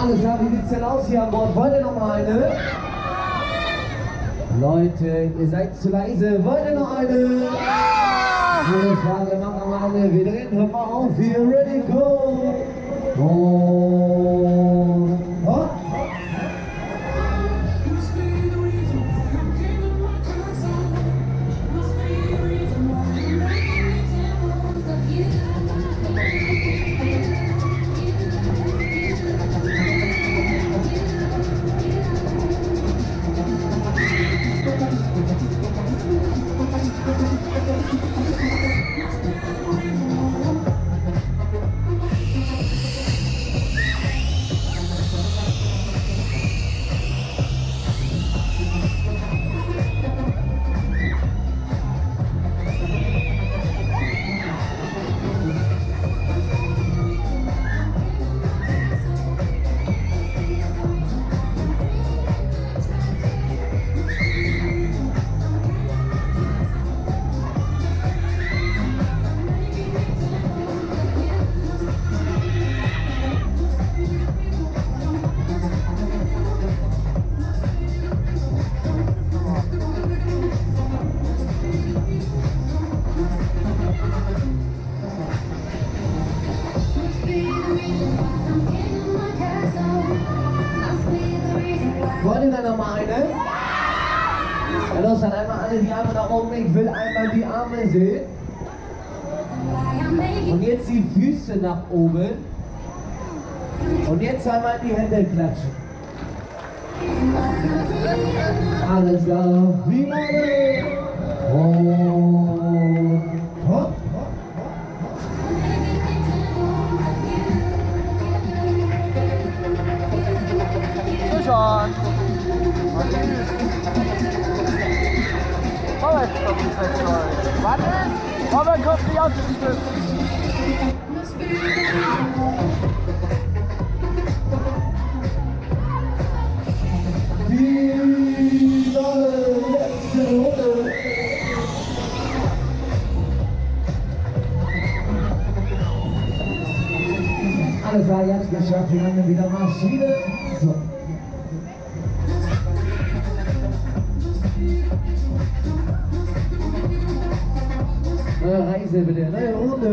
Alles klar, wie sieht's denn aus hier an Bord? Wollt ihr noch mal eine? Leute, ihr seid zu leise. Wollt ihr noch eine? Alles klar, wir machen noch mal eine. Wir drehen, hört mal auf. Wir ready, go! Und hopp! Wollt ihr denn noch mal eine? Ja, los, dann einmal alle die Arme nach oben. Ich will einmal die Arme sehen. Und jetzt die Füße nach oben. Und jetzt einmal die Hände klatschen. Alles klar. Wie lange? Und hopp. Schon. Robert, stopp die Festsäule. Warte. Robert, kommt nicht aus dem Stück. Die letzte Runde. Alles klar, jetzt geschafft. Wir haben wieder Maschine. So. Neue Reise bitte, neue Runde.